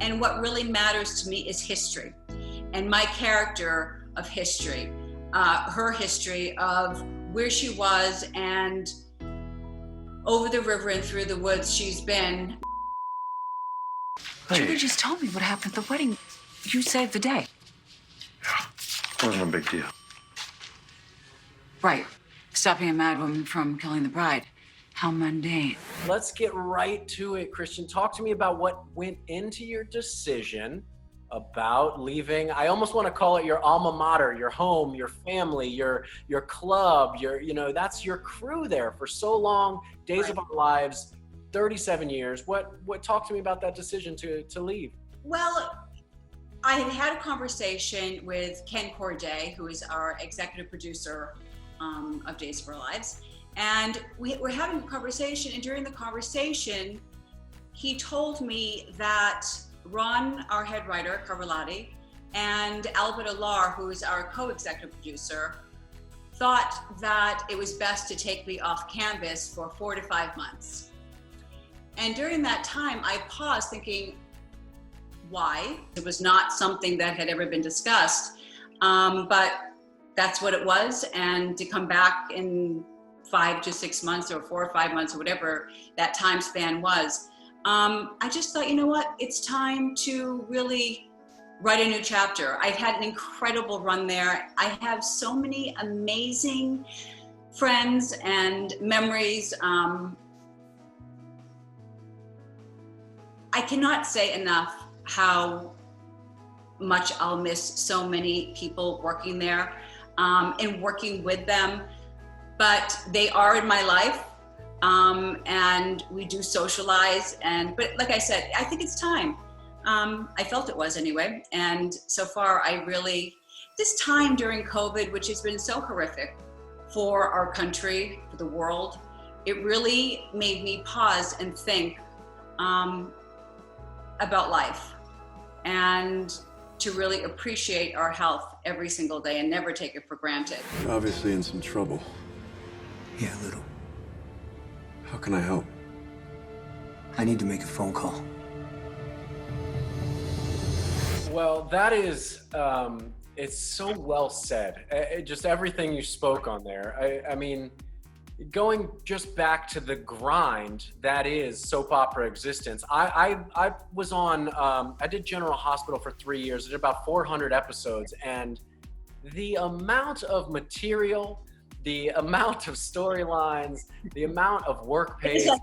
And what really matters to me is history and my character of history, her history of where she was and over the river and through the woods she's been. Julie just told me what happened at the wedding. You saved the day. It wasn't a big deal. Right. Stopping a mad woman from killing the bride. How mundane. Let's get right to it, Kristian. Talk to me about what went into your decision about leaving. I almost want to call it your alma mater, your home, your family, your club, that's your crew there for so long, days of our lives, 37 years. What talk to me about that decision to leave? Well, I had a conversation with Ken Corday, who is our executive producer of Days of Our Lives. And we're having a conversation, and during the conversation, he told me that Ron, our head writer, Carvalati, and Albert Alar, who is our co-executive producer, thought that it was best to take me off canvas for 4 to 5 months. And during that time, I paused thinking, why? It was not something that had ever been discussed, but that's what it was. And to come back in 5 to 6 months or 4 or 5 months or whatever that time span was, I just thought, you know what, it's time to really write a new chapter. I've had an incredible run there. I have so many amazing friends and memories. I cannot say enough how much I'll miss so many people working there and working with them. But they are in my life, and we do socialize. But like I said, I think it's time. I felt it was anyway. And so far, this time during COVID, which has been so horrific for our country, for the world, it really made me pause and think about life and to really appreciate our health every single day and never take it for granted. You're obviously in some trouble. Yeah, a little. How can I help? I need to make a phone call. Well, that is, it's so well said. Just everything you spoke on there. I mean, going just back to the grind that is soap opera existence. I was on, I did General Hospital for 3 years. I did about 400 episodes, and the amount of material, the amount of storylines, the amount of work paid. Like,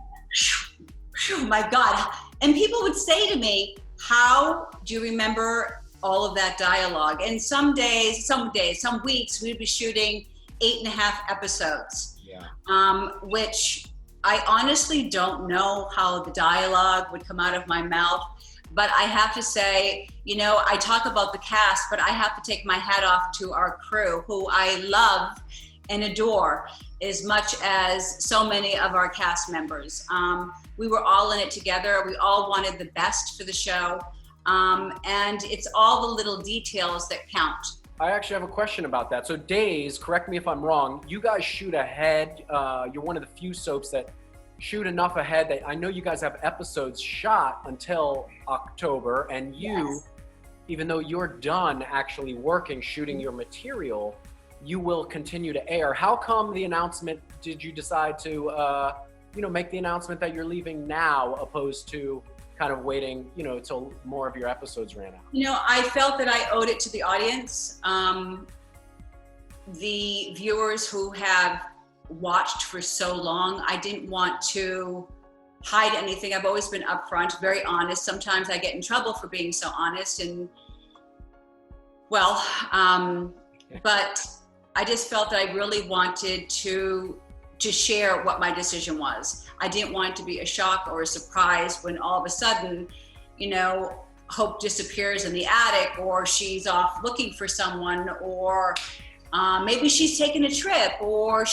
oh my God. And people would say to me, how do you remember all of that dialogue? And some weeks, we'd be shooting 8.5 episodes. Yeah. Which I honestly don't know how the dialogue would come out of my mouth. But I have to say, I talk about the cast, but I have to take my hat off to our crew, who I love and adore as much as so many of our cast members. We were all in it together. We all wanted the best for the show. And it's all the little details that count. I actually have a question about that. So Days, correct me if I'm wrong, you guys shoot ahead. You're one of the few soaps that shoot enough ahead that I know you guys have episodes shot until October, and yes, even though you're done actually working, shooting your material, you will continue to air. How come the announcement, did you decide to, make the announcement that you're leaving now opposed to kind of waiting, till more of your episodes ran out? I felt that I owed it to the audience. The viewers who have watched for so long, I didn't want to hide anything. I've always been upfront, very honest. Sometimes I get in trouble for being so honest, but I just felt that I really wanted to share what my decision was. I didn't want it to be a shock or a surprise when all of a sudden, Hope disappears in the attic, or she's off looking for someone, or maybe she's taking a trip, or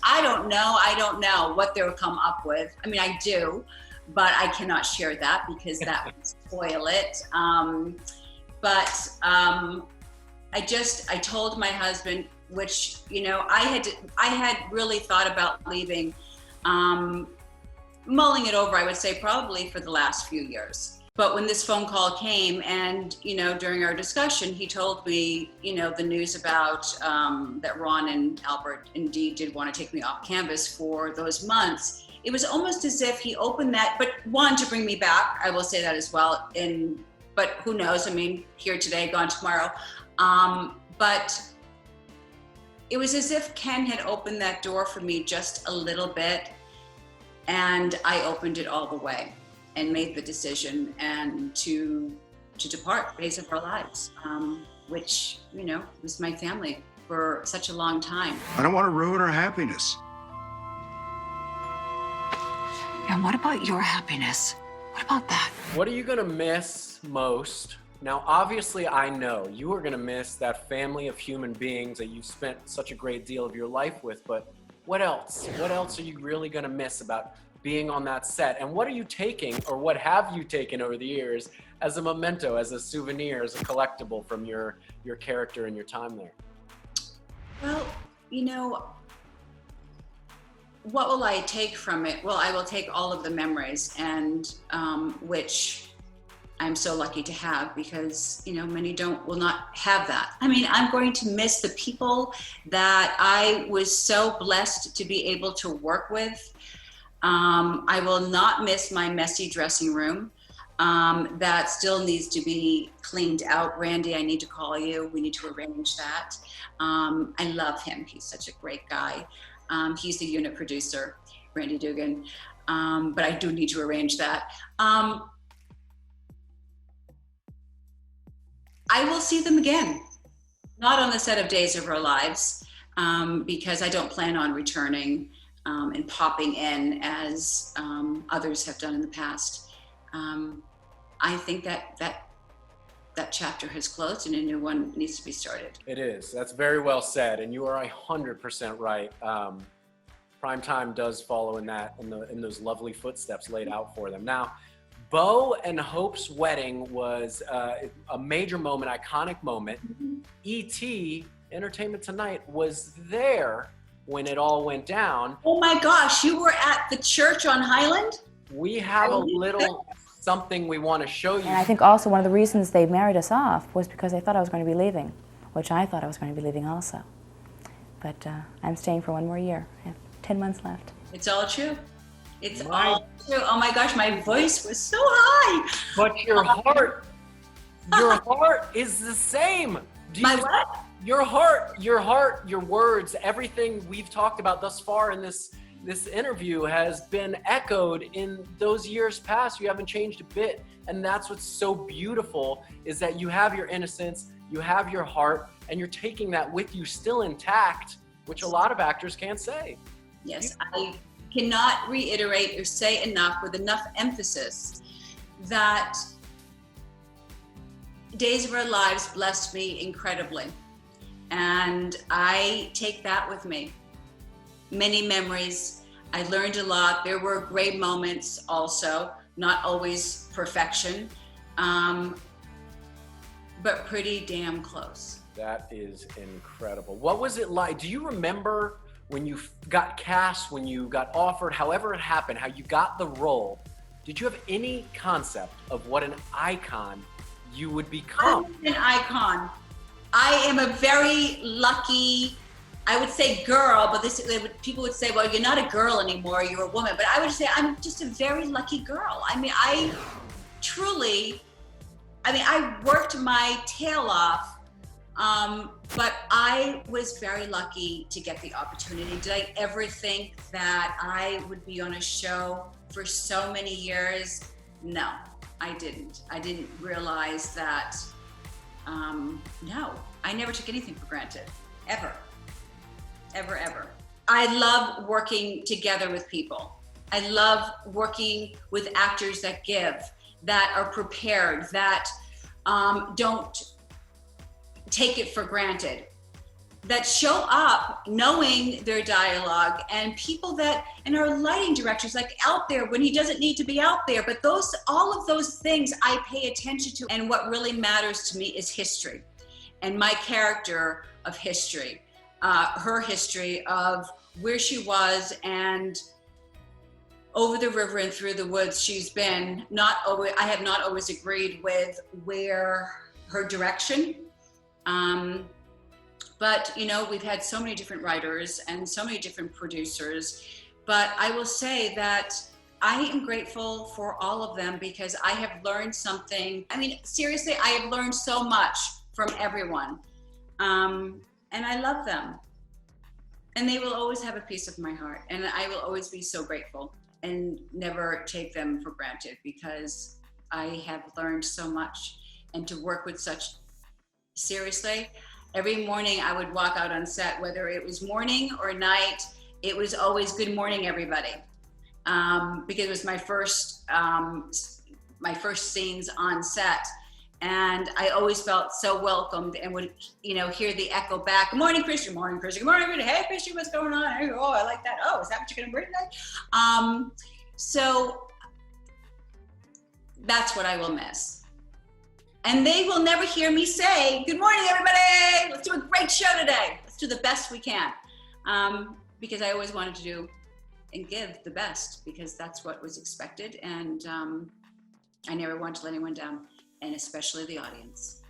I don't know what they'll come up with. I mean, I do, but I cannot share that because that would spoil it. I told my husband, which, I had really thought about leaving, mulling it over, I would say probably for the last few years. But when this phone call came and, during our discussion, he told me, the news about that Ron and Albert indeed did want to take me off canvas for those months. It was almost as if he opened that, but wanted to bring me back. I will say that as well. But who knows? I mean, here today, gone tomorrow. But it was as if Ken had opened that door for me just a little bit, and I opened it all the way and made the decision and to depart Days of Our Lives, which, was my family for such a long time. I don't want to ruin her happiness. And what about your happiness? What about that? What are you gonna miss most? Now, obviously, I know you are gonna miss that family of human beings that you spent such a great deal of your life with, but what else? What else are you really gonna miss about being on that set? And what are you taking, or what have you taken over the years as a memento, as a souvenir, as a collectible from your character and your time there? Well, what will I take from it? Well, I will take all of the memories, and which I'm so lucky to have, because many will not have that. I mean, I'm going to miss the people that I was so blessed to be able to work with. I will not miss my messy dressing room. That still needs to be cleaned out. Randy, I need to call you. We need to arrange that. I love him. He's such a great guy. He's the unit producer, Randy Dugan. But I do need to arrange that. I will see them again, not on the set of Days of Our Lives, because I don't plan on returning and popping in as others have done in the past. I think that chapter has closed and a new one needs to be started. It is. That's very well said, and you are 100% right. Primetime does follow in those lovely footsteps laid out for them. Now, Bo and Hope's wedding was a major moment, iconic moment. E.T. Entertainment Tonight was there when it all went down. Oh my gosh, you were at the church on Highland? We have a little something we want to show you. And I think also one of the reasons they married us off was because they thought I was going to be leaving, which I thought I was going to be leaving also. But I'm staying for one more year. I have 10 months left. It's all true. It's all true. Oh my gosh, my voice was so high. But your heart is the same. My what? Your heart, your words, everything we've talked about thus far in this interview has been echoed in those years past. You haven't changed a bit. And that's what's so beautiful, is that you have your innocence, you have your heart, and you're taking that with you still intact, which a lot of actors can't say. Yes, I cannot reiterate or say enough with enough emphasis that Days of Our Lives blessed me incredibly. And I take that with me. Many memories. I learned a lot. There were great moments also, not always perfection, but pretty damn close. That is incredible. What was it like? Do you remember when you got cast, when you got offered, however it happened, how you got the role? Did you have any concept of what an icon you would become? I'm an icon. I am a very lucky, I would say girl, but people would say, well, you're not a girl anymore, you're a woman. But I would say I'm just a very lucky girl. I mean, I worked my tail off, but I was very lucky to get the opportunity. Did I ever think that I would be on a show for so many years? No, I didn't. I didn't realize that, no, I never took anything for granted, ever. Ever, ever. I love working together with people. I love working with actors that give, that are prepared, that don't take it for granted, that show up knowing their dialogue, and people that, and our lighting directors, like out there when he doesn't need to be out there. But all of those things I pay attention to. And what really matters to me is history and my character of history. Her history of where she was and over the river and through the woods, she's been not always, I have not always agreed with where her direction. But, you know, we've had so many different writers and so many different producers, but I will say that I am grateful for all of them because I have learned something. I mean, seriously, I have learned so much from everyone. And I love them. And they will always have a piece of my heart. And I will always be so grateful and never take them for granted because I have learned so much. And to work with such, seriously, every morning I would walk out on set, whether it was morning or night, it was always good morning, everybody. Because it was my first scenes on set. And I always felt so welcomed and would, you know, hear the echo back. Good morning, Kristian. Good morning, Kristian. Good morning, Kristian. Hey, Kristian, what's going on? Oh, I like that. Oh, is that what you're going to bring today? So that's what I will miss. And they will never hear me say, good morning, everybody. Let's do a great show today. Let's do the best we can. Because I always wanted to do and give the best because that's what was expected. And I never wanted to let anyone down, and especially the audience.